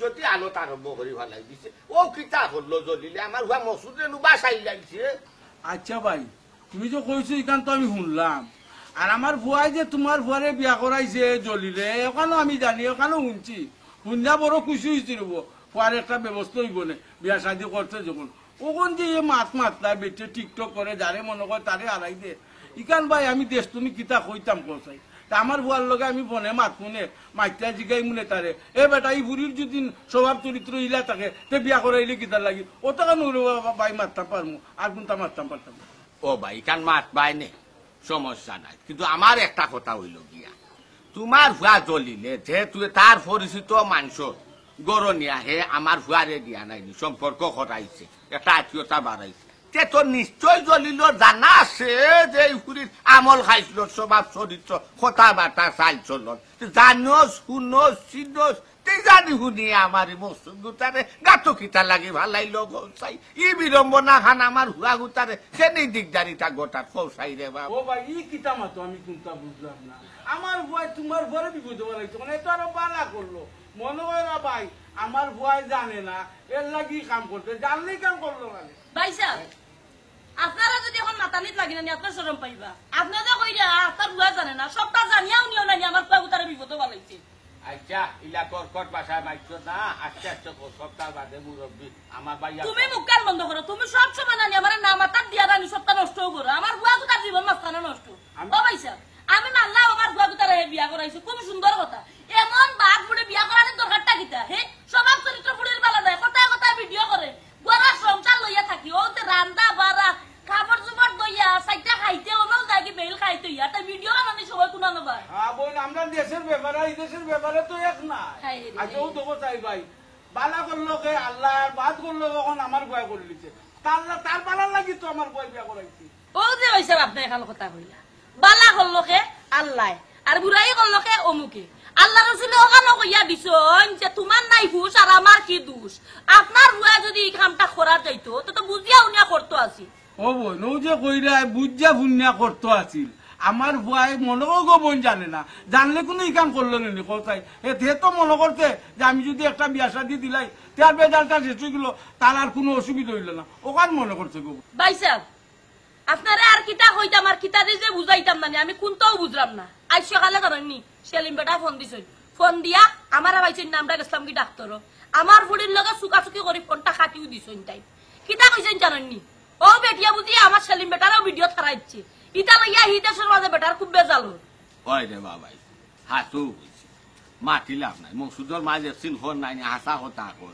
যদি আলোত আরম্ভ করে ভালাই দিছে। ও কিতা হলো জ্বলিলে আমার হুয়া মসুদে বাসাই লাগছে। আচ্ছা ভাই তুমি যে কইছো এখান তো আমি শুনলাম, আর আমার ভুয়াই যে তোমার ভুয়ারে বিয়া করাইছে জ্বলিলে ওখানেও আমি জানি, ওখানেও শুনছি। শুননা বড় খুশি হয়েছি রব, ভুয়ার একটা ব্যবস্থা হইব না বিয়া শাদি করতে যখন। ওখান যে মাতলা বেটে টিকটক করে যারে মনে করে তারে হারাই দে। ইকান ভাই আমি দেশ তুমি কিতা কইতাম কোসাই তা আমার ভুয়ার লগে আমি ফোনে মাত শুনে মাইতা জিগাই মনে তারে এ বেটা এই বুড়ির যদি স্বভাব চরিত্র ইলা থাকে তে বিয়া করাইলে কিতার লাগি ও টাকা নুরে ভাই মারতাম পারমু আর কোনটা মারতাম পারতাম। ও ভাই কান মাত পাই নে সমস্যা নাই, কিন্তু আমার একটা কথা হইল গিয়া তোমার ভুয়া জ্বলিলে যেহেতু তার পরিচিত মানুষ গরনিয়া হে আমার ভুয়ারে দিয়া নাইনি, সম্পর্ক করাইছে, একটা আত্মীয়তা বাড়াইছে, তে তো নিশ্চয় জ্বলিল জানা আছে যে এই আমল খাইছিল, স্বভাব চরিত্র কথাবার্তা চাল চলন জানোস শুনোস চিনোস জানি শুনি আমার মসুদ গুতারে গাতো কিতা লাগে ভালাইল চাই ই বিড়ম্বনা খান আমার হুয়া গুতারে সেনি দিকদারিটা গোটা পৌঁছাই রে বাবা। ও ভাই ই কিতা মাতো আমি কোনটা বুঝলাম না। আমার ভুয়াই তোমার ভরে বিপদ বানাইছে মানে এটা আরো বালা করলো মনে হয় না ভাই আমার ভুয়াই জানে না এর লাগি কাম করতে, জানলেই কাম করলো মানে। ভাই সাহেব আপনারা যদি এখন মাতানিত লাগি না আপনার শরম পাইবা। আপনারা কইরা আপনার ভুয়া জানে না, সবটা জানিয়াও নিও না আমার পাবু তারা বিপদ বানাইছে। আচ্ছা ইলা কর্কট ভাষায় মাইছো না আস্তে আস্তে সপ্তাহ বাদে মুরব্বী আমার ভাইয়া তুমি মুখ কান বন্ধ করো তুমি সব সময় নানি আমার না মাতার দিয়া রানি সপ্তাহ নষ্ট করো আমার বুয়া তো তার জীবন মাঝখানে নষ্ট ও ভাইসা আমি মানলাম আমার বুয়া তো তারা বিয়া করাইছে খুব সুন্দর কথা এমন বাদ বুড়ে বিয়া করানোর দরকারটা কিতা হে স্বভাব চরিত্র বুড়ির বেলা দেয় কথা কথা ভিডিও করে বুয়ারা সংসার লইয়া থাকি ও যে রান্দা বাড়া খাবার জুবার দইয়া সাইটা খাইতে ওনাও যাই বেল খাইতে ইয়া তাই ভিডিও বানানি সবাই কুনানো ভাই হ্যাঁ বোন আমরা দেশের ব্যাপারে এই দেশের ব্যাপারে তো এক না আচ্ছা ও তো চাই ভাই বালা করলো কে আল্লাহ বাদ করলো এখন আমার বয়া করে দিচ্ছে তার বালার লাগি তো আমার বয় বিয়া করাইছি ও যে হইছে আপনি এখন কথা কইলা বালা করলোকে আল্লাহ আর বুড়াই করলোকে অমুকে আল্লাহ রসুল ওখানে কইয়া দিছন যে তোমার নাই হুশ আর আমার কি দোষ আপনার বুয়া যদি এই কামটা করা যাইতো তো বুঝিয়া উনিয়া করতো আসি ও বোন ও যে কইরা বুঝা বুনিয়া করতো আছিল আমার ভুয়াই মনেও গোপন জানে না জানলে কোনো ই কাম করলো নি কোথায় হে তো মনে করতে যে আমি যদি একটা বিয়া শাদি দিলাই তার বেজালটা শেষ হয়ে গেল তার আর কোনো অসুবিধা হইল না ওখান মনে করছে গো ভাই সাহেব আপনারে আর কিতা কইতাম আর কিতা দিয়ে যে বুঝাইতাম না আমি কোনটাও বুঝলাম না আজ সকালে জানেননি সেলিম বেটা ফোন দিছেন ফোন দিয়া আমার ভাইছেন নামটা গেছিলাম কি ডাক্তার আমার ফুড়ির লগে চুকাচুকি করে ফোনটা কাটিও দিছেন তাই কিতা কইছেন জানেননি ও বেটিয়া বুঝি আমার সেলিম বেটারও ভিডিও ছাড়াইছে ইটা লইয়া হি দেশের মাঝে বেটার খুব বেজাল ওই রে বাবাই হাসু মাটি লাভ নাই মকসুদর মাঝে সিনফোন নাই হাসা কথা কর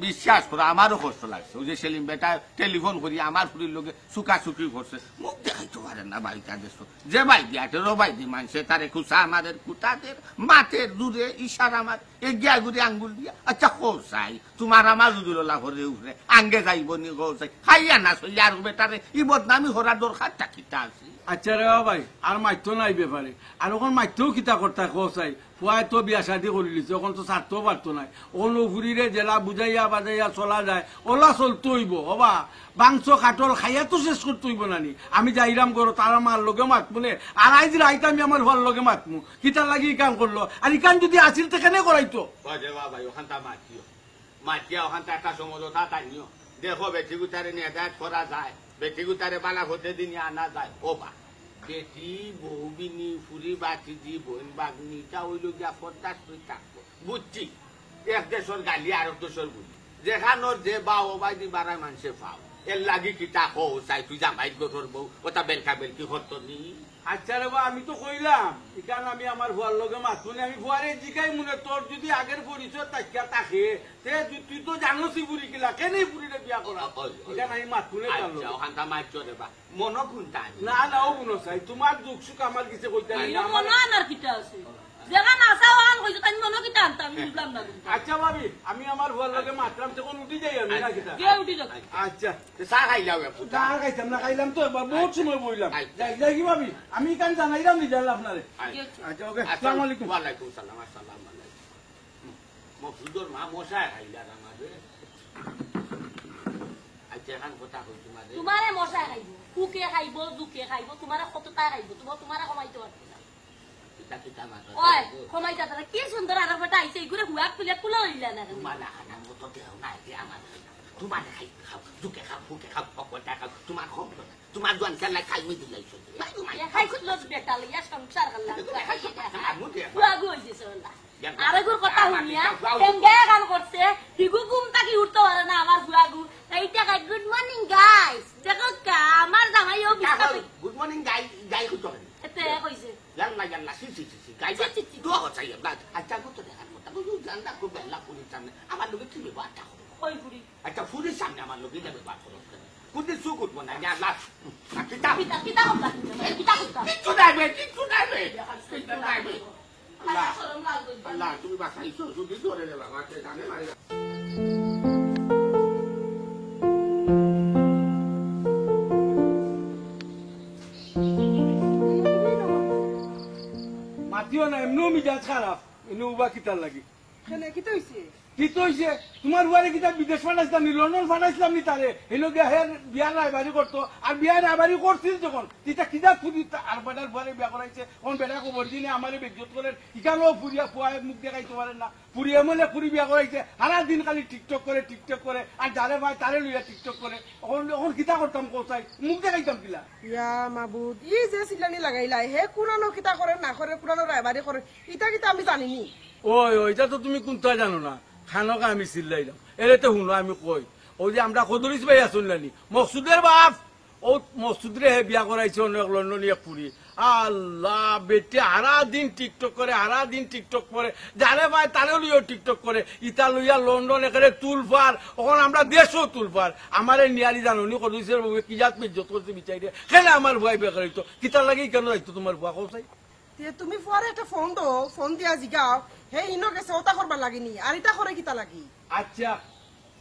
বিশ্বাস করো আমারও কষ্ট লাগছে ওই যে সেলিম বেটা টেলিফোন করি আমার ফুরির লোকে চুকাচুকি করছে মুখ দেখাইতে পারে না বাইটা দেশ যে বাই দিয়াটেরও বাই দি মানছে তারে খুশা আমাদের কুটাদের মাঠের দূরে ইশার আমার এগিয়া ঘুরে আঙ্গুল দিয়া আচ্ছা কোসাই তোমার আমার রুদুল্লাহ করে উঠে আঙ্গে যাইব নি কোসাই খাইয়া না সই আর বেটারে ই বদনামি হরা দরকার কিতা আছে আচ্ছা রে ভাই আর মাইতো নাই ব্যাপারে আর ওখান মাইতেও কিতা করতা কোসাই ফুয়াই তো বিয়া শাদি করে লিছে ওখান তো ছাড়তেও পারতো নাই ওখান ফুরিরে জেলা বুঝাইয়া বাজাইয়া চলা যায় ওলা চলতে হইব হবা মাংস কাটল খাইয়া তো শেষ করতে হইব নানি আমি যাইরাম করো তারা মার লগে মাতমু নে আর আইজ রাইতে আমি আমার হওয়ার লগে মাতমু কিতার লাগি কাম করলো আর ইকান যদি আসিল তো কেন করাইতো ভাই ওখানটা মাটিয়া ওখানটা একটা সমঝোতা টানিও দেখো বেটি গুতারে নিয়ে করা যায় বেটি গুতারে বালা হতে দিন আনা যায় ও বা বেটি বহুবিনী ফুরি বাটি দি বোন বাগনিটা হইল গিয়া পদ্মাস থাকবো বুঝছি এক দেশের গালি আর এক দেশের বুঝি যেখানোর যে বা ও বাই দি বারায় মানুষে পাও এর লাগি কিতা হো চাই তুই জামাই গোটর বউ ওটা বেলকা বেলকি হতো নি আচ্ছা রে আমি তো কইলাম ইকান আমি আমার ভুয়ার লগে মাতুনি আমি ভুয়ারে জিগাই মনে তোর যদি আগের পরিচয় তাকিয়া থাকে তে তুই তো জানোসি বুড়ি কিলা কেন বুড়িরে বিয়া করা ইকান আমি মাতুনে চালো ওখানটা মাছ রে বা মনো কোনটা না না ও বুনো চাই তোমার দুঃখ সুখ আমার কিছু কইতে নাই মনে আর কিতা আছে যেখান আসা ওখান কইছো তাই মনে কিতা আনতা আমি বুঝলাম না আচ্ছা ভাবি আমি আমার ভুয়ার লগে মাতলাম তখন উঠি যাই আমি না কিতা কে উঠি যাও আচ্ছা চা খাইলাম চা খাইতাম না খাইলাম তো বহুত সময় বইলাম যাই কি ভাবি আমি কান জানাইলাম নি জানলাম আপনারে আচ্ছা ওকে আসসালামু আলাইকুম ওয়ালাইকুম সালাম আসসালাম আলাইকুম মকসুদর মা মশাই খাইলাম আমাদের আচ্ছা এখন কথা কই তোমারে মশা খাইব কুকে খাইব জুকে খাইব তোমারে কতটা খাইব তোমারে কমাইতে পারবে না ওই কমাইতে তারা কি সুন্দর আর বেটা আইছে ইগুরে হুয়াক প্লেট কুলা হইলা না মালা খানা মতো দেও নাই যে আমার তোমার খাই খাও জুকে খাও ফুকে খাও পকোড়া খাও তোমার হোম তোমার দোয়ান খেলা খাই মই দিলাইছো খাইছিল বেটা লইয়া সংসার করলা হুয়াগু হইছে ওলা আরেগুর কথা শুনিয়া কেঙ্গে গান করছে হিগু ঘুম তাকি উঠতে পারে না আমার হুয়াগু এইটা গাই গুড মর্নিং গাইস দেখো কা আমার জামাইও বিস্তা গুড মর্নিং গাই গাই কইতো এতে কইছে জান্না সি গাই তো চাই না আচ্ছা কত দেখা কথা বুঝু জান্না কো বেলা পুরি সামনে আমার লোকে কি বাটা কই পুরি আচ্ছা পুরি সামনে আমার লোকে যাবে বাট করো কুদি সুকুত মনা না লাস কিতা কিতা কথা কিচ্ছু নাই আল্লাহ তুমি বাসাইছো যদি ধরে রে বাবা কে জানে মারে মাতিও না এমনিও মিজাজ খারাপ এনে উবা কিতার লাগি কি তো হইছে কি তো হইছে তোমার উয়ারে কিতা বিদেশ পাঠাইছিলাম নি লন্ডন পাঠাইছিলাম নি তারে এলো গিয়া হের বিয়া রায়বাড়ি করতো আর বিয়া রায়বাড়ি করছিল যখন তিতা কিতা ফুরি আর বেটার বুয়ারে বিয়া করাইছে কোন বেটা খবর দিনে আমারে বেজ্জত করেন ইকানো ফুরিয়া ফুয়ায় মুখ দেখাইতে পারেন না ফুরিয়ে মনে ফুরি বিয়া করাইছে সারা দিন খালি টিকটক করে আর যারে ভাই তারে লইয়া টিকটক করে এখন কিতা করতাম কোথায় মুখ দেখাইতাম কিলা ইয়া মাবুদ ই যে সিলানি লাগাইলা হে কুরানো কিতা করে না করে কুরানো রায়বাড়ি করে ইটা কিতা আমি জানিনি ওই ওইটা তো তুমি কোনটা জানো না খানকা আমি চিল্লাইলাম এরে তো শুনো আমি কই ওই যে আমরা কদরিস ভাই আসুনলানি মকসুদের বাপ ও মকসুদরে হে বিয়া করাইছে অনেক লন্ডনী এক পুরি আল্লাহ বেটে হারা দিন টিকটক করে জানে ভাই তারে লইও টিকটক করে ইতা লইয়া লন্ডন এখানে তুলফার ওখানে আমরা দেশও তুলফার আমার নিয়ারি জানি কদরিসের কি জাত বেজ্জত করতে বিচাইরে কেন আমার ভয় বেকার হইতো কিতার লাগে কেন হইতো তোমার ভুয়া কোথায় তুমি পরে একটা ফোন দিয়া জিগাও হে ইনো গেছে ওটা করবার লাগেনি আর এটা করে কিতা লাগি আচ্ছা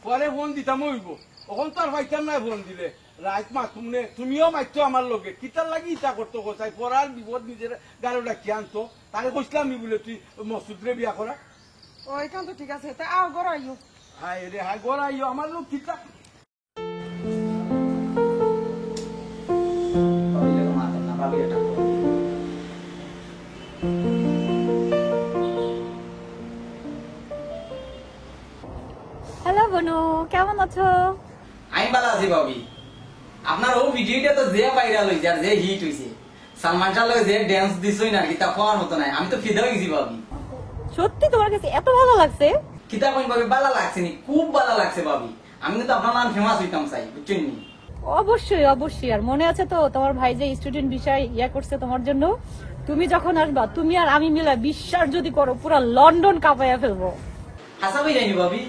পরে ফোন দিতাম হইব ওখান তো আর পাইতাম না ফোন দিলে রাত মাতুমনে তুমিও মাইতো আমার লগে কিতার লাগি ইটা করতো কোথায় পড়ার বিপদ নিজের গাড়িটা কি আনতো তারে কইছিলাম বলে তুই মসুদরে বিয়া করা ও এখান তো ঠিক আছে তা আও গড়াইও হাই রে হাই গড়াইও আমার লোক কিতা হ্যালো বনু, কেমন আছো? আমি ভালো আছি ভাবি আপনার ও ভিডিওটা তো যে ভাইরাল হয়েছে আর যে হিট হয়েছে সালমান শাহ লগে যে ড্যান্স দিছই না কিতা খাওয়ার মতো নাই আমি তো ফিদা হয়ে গেছি ভাবি সত্যি তোমার কাছে এত ভালো লাগছে? কিতা কোন ভাবে ভালো লাগছে নি খুব ভালো লাগছে ভাবি আমি কিন্তু আপনার নাম ফেমাস হইতাম চাই বুঝছেন নি অবশ্যই অবশ্যই। আর মনে আছে তো তোমার ভাই যে স্টুডেন্ট বিষয় ইয়া করছে তোমার জন্য, তুমি যখন আসবা তুমি আর আমি মিলে বিশ্বাস যদি করো পুরো লন্ডন কাঁপাইয়া ফেলবো। হাসাবই যাইনি ভাবি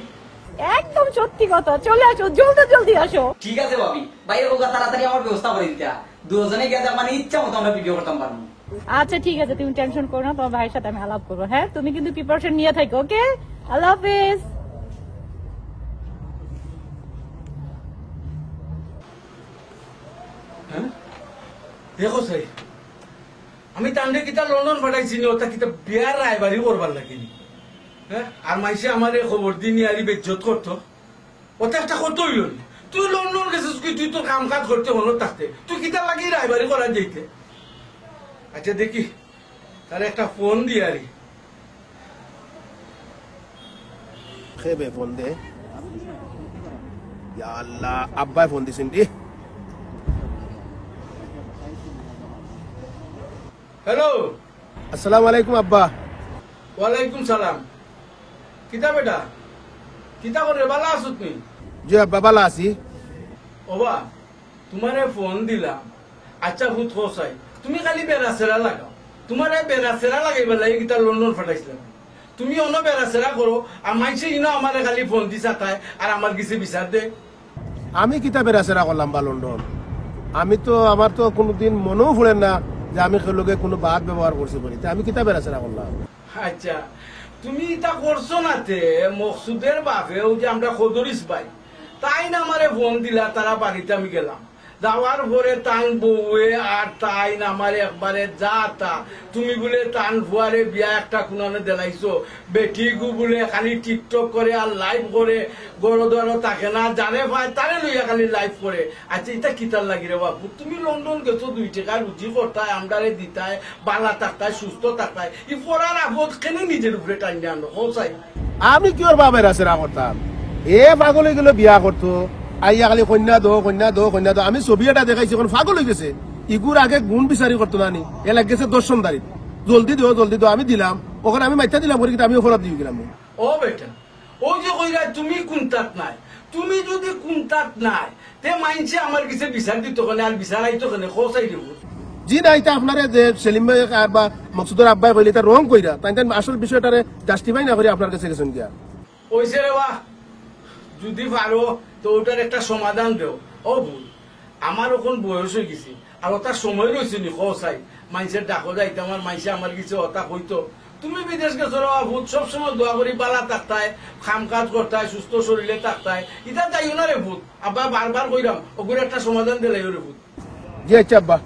একদম সত্যি কথা, চলে আসো, জলদি আসো। ঠিক আছে ভাবি বাইরে হোক তাড়াতাড়ি আমার ব্যবস্থা করে দিতে দুজনে গিয়ে মানে ইচ্ছা মতো আমরা ভিডিও করতাম পারবো আচ্ছা ঠিক আছে, তুমি টেনশন করো না, তোমার ভাইয়ের সাথে আমি আলাপ করবো। হ্যাঁ, তুমি কিন্তু প্রিপারেশন নিয়ে থাকো। ওকে, আল্লাহ হাফেজ। দেখো সাই আমি তান্ডে কিতা লন্ডন পাঠাইছি নি ওটা কিতা বিয়ার রায়বাড়ি করবার লাগেনি হ্যাঁ আর মাইসে আমার খবর দিন আর বেজ্জত করতো ওটা একটা করতে হইল নি তুই লন্ডন গেছিস কি তুই তোর কাম কাজ করতে হলো থাকতে তুই কিতা লাগি রায়বাড়ি করার যেতে আচ্ছা দেখি তাহলে একটা ফোন দিয়ে আরি খেবে ফোন দে ইয়া আল্লাহ আব্বাই ফোন দিছেন দি হ্যালো আসসালামু আলাইকুম আব্বা ওয়ালাইকুম সালাম কিতা বেটা কিতা করে ভালো আছো তুমি জি আব্বা ভালো আছি ওবা তোমারে ফোন দিলাম আচ্ছা ভূত হোসাই তুমি খালি বেড়াচেরা লাগাও তোমার বেড়াচেরা লাগাইবার লাগে কিতা লন্ডন ফাটাইছিলাম তুমি অন্য বেড়াচেরা করো আর মাইসে ইনো আমার খালি ফোন দিছা তাই আর আমার কিছু বিচার দে আমি কিতাবের আছেরা করলাম বা লন্ডন আমি তো আমার তো কোনোদিন মনেও পড়ে না যে আমি লোকে কোনো বাদ ব্যবহার করছি বলি আমি কিতাবের আছেরা করলাম আচ্ছা তুমি এটা করছো না তে মকসুদের বাপেও যে আমরা খদরিস ভাই তাই না আমারে ফোন দিলা তারা বাড়িতে আমি গেলাম যাওয়ার পরে তান বউয়ে আর তাই না আমার একবারে যা তা তুমি বলে তান ভুয়ারে বিয়া একটা কোনানে দেলাইছো বেটি গু বলে খালি টিকটক করে আর লাইভ করে গড় দড় তাকে না জানে ভাই তারে লইয়া খালি লাইভ করে আচ্ছা এটা কিতার লাগি রে বাবু তুমি লন্ডন গেছো 2 টাকা রুজি করতায় আমদারে দিতায় বালা থাকতায় সুস্থ থাকতায় ই পড়ার আগত কেন নিজের উপরে টাইনে আনো হোসাই আমি কি ওর বাবার আছেরা করতাম এ পাগল হয়ে গেল বিয়া করতো আইয়া খালি কন্যা দো আমি ছবি এটা দেখাইছি এখন পাগল হয়ে গেছে ইগুর আগে গুণ বিচারি করতো না এ লাগেছে 10 সন্ধ্যারি জলদি দো আমি দিলাম ওখানে আমি মাইথা দিলাম ওর কিন্তু আমি অপরাধ দিয়ে গেলাম ও বেটা ও যে কইরা তুমি কুন্তাত নাই তুমি যদি কুন্তাত নাই তে মাইনছে আমার কাছে বিচার দিত কেন আর বিচার আইতো কেন খোসাই দিব জি না এটা আপনারা যে সেলিম ভাই আর বা মকসুদের আব্বাই কইলে এটা রং কইরা তাই আসল বিষয়টারে জাস্টিফাই না করে আপনার কাছে গেছেন গিয়া ওইসে রে বা যদি পারো তো ওটার একটা সমাধান দেও ও ভুল আমার ওখান বয়স হয়ে গেছে আর ওটার সময় রয়েছে নি খোসাই মাইনসের ডাকো যাইতে আমার মাইসে আমার কিছু ওটা হইতো তুমি বিদেশ গেছো ভূত সবসময় দোয়া করি বালা থাকতায় খাম কাজ করতায় সুস্থ শরীরে থাকতায় এটা যাইও না রে ভূত আব্বা বারবার কইরাম ওগুলো একটা সমাধান দিলাই রে ভূত জি আচ্ছা আব্বা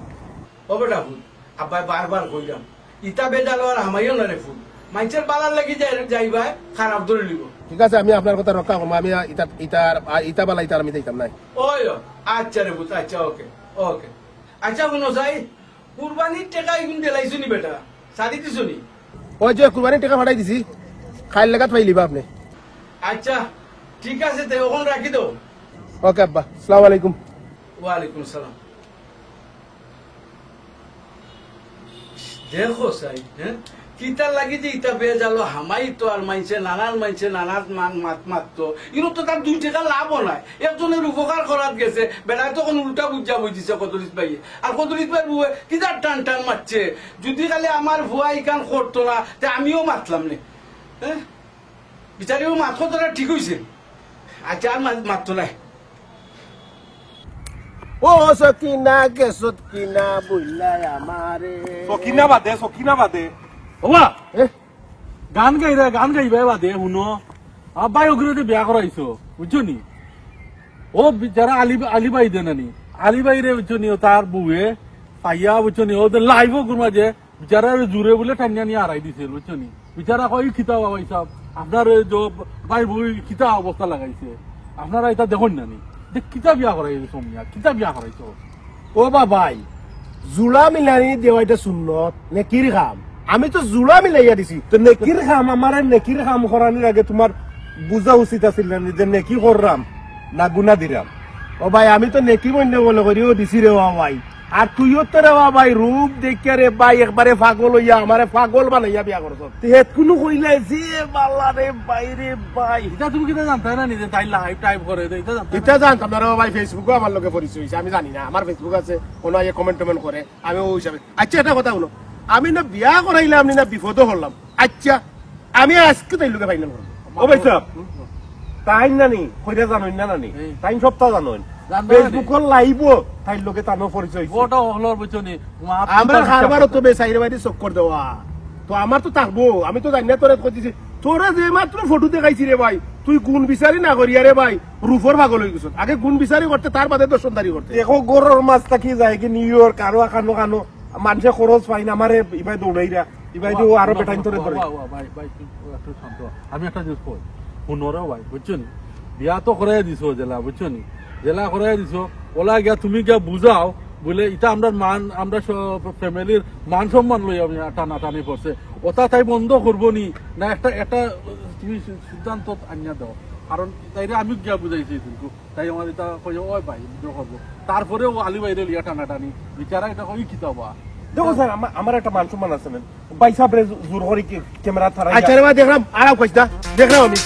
ও বেটা ভূত আব্বা বারবার কইরাম ইটা বেজালো আর আমাইও না রে ভূত মাইসের বালার লাগি যাইবা খারাপ ধরে নিব ঠিক আছে আমি আপনার কথা রক্ষা করবো আমি ইটা বালা ইটার আমি দিতাম নাই ওই আচ্ছা রে ভূত আচ্ছা ওকে আচ্ছা শুনো চাই কুরবানির টাকা এগুন দিলাইছো নি বেটা সারি দিছো নি ওই যে কুরবানির টাকা ফাটাই দিছি খাইল লাগাত পাইলিবা আপনি আচ্ছা ঠিক আছে তাই ওখান রাখি দাও ওকে আব্বা আসসালামু আলাইকুম ওয়ালাইকুম সালাম দেখো সাই হ্যাঁ কিতার লাগি যে ইটা বেজালো হামাই তো আর মানছে নানান মাত মারতো ইনো তো তার 2 টাকা লাভও নাই একজনের উপকার করাত গেছে বেড়ায় তখন উল্টা বুঝা বুঝিছে কদরিস ভাই আর কদরিস ভাই বুয়ে কিতার টান টান মারছে যদি খালি আমার ভুয়া ইকান করতো না তে আমিও মারলাম নে হ্যাঁ বিচারিও মাথো তোরা ঠিক হইছে আচ্ছা আর মারতো নাই ও সকিনা গেছত কিনা বইলাই আমারে সকিনা বাদে বাবা গান গাইবে বাদে শুনো আব্বাই ওগুলোতে বিয়া করাইছো বুঝছো নি ও যারা আলিবাই দে নানি আলিবাই রে বুঝছো নি তার বউয়ে পাইয়া বুঝছো নি ওদের লাইভও গুর মাঝে বিচারা জুড়ে বলে টানিয়া নিয়ে আড়াই দিছিল বুঝছো নি বিচারা কই খিতা বাবাই সব আপনার ভাই বউ খিতা অবস্থা লাগাইছে আপনারা এটা দেখুন নানি কিতা বিয়া করাইছো সোমিয়া কিতা বিয়া করাইছো ও বাবাই জুলা মিলানি দেওয়াইটা সুন্নত নেকির খাম আমি তো জুলা মিলাইয়া দিছি তো নেকির খাম আমার নেকির খাম করানোর আগে তোমার বুঝা উচিত আছিল না যে নেকি কররাম না গুনা দিরাম ও ভাই আমি তো নেকি মন্য বলে করিও দিছি রে ভাই আর তুইও তো রে ভাই রূপ দেখিয়া রে ভাই একবারে পাগল হইয়া আমারে পাগল বানাইয়া বিয়া করছ হেত কোনো কইলে যে বাল্লা রে বাইরে ভাই এটা তুমি কিতা জানতে না নিজে তাই লাইভ টাইপ করে এটা জানতে এটা জানতাম না রে ভাই ফেসবুকে আমার লোকে পরিচয় হইছে আমি জানি না আমার ফেসবুক আছে কোন আইয়া কমেন্ট করে আমি ওই হিসাবে আচ্ছা এটা কথা হলো আমি না বিয়া করাইলাম না বিপদও হলাম আচ্ছা আমি আজকে তাই লোকে ফাইনাল করব ও ভাই সাহেব তাই নানি কইরা জানোই না নানি তাই সপ্তাহ জানোই ফেসবুকর লাইভও তাই লোকে তানো পরিচয় হইছে ওটা হলোর বুঝছনি আমরা খারবারও তো বেসাইরে বাইরে চক্কর দেওয়া তো আমার তো থাকবো আমি তো জানি না তোরে কইছি তোরা যে মাত্র ফটো দেখাইছি রে ভাই তুই গুণ বিচারি না করিয়া রে ভাই রূপর পাগল হয়ে গেছ আগে গুণ বিচারি করতে তার বাদে দর্শনদারি করতে দেখো গরুর মাছ থাকি যায় কি নিউ ইয়র্ক আরো কানো মানুষে খরচ পাই না আমারে ইবাই দৌড়াইরা ইবাই তো আরো বেটাইন তোরে ধরে ভাই একটু শান্ত আমি একটা জিনিস কই শুনোরে ভাই বুঝছনি বিয়া তো করে দিছো জেলা বুঝছনি জেলা করে দিছো ওলা গিয়া তুমি গিয়া বুঝাও বলে এটা আমরা ফ্যামিলির মান সম্মান লই আমি টানাটানি করছে ওটা তাই বন্ধ করবো নি না একটা তুমি সিদ্ধান্ত আনিয়া দাও কারণ তাইরে আমি গিয়া বুঝাইছি কিন্তু তাই আমার এটা কই ওই ভাই করবো তারপরে ও আলি বাইরে লিয়া টানাটানি বিচারা এটা কই কিতাবা দেখো স্যার আমার একটা মান সম্মান আছে না ভাই সাহেব জোর করে ক্যামেরা থারা আচ্ছা রে ভাই দেখলাম আরাম কইছ না দেখলাম আমি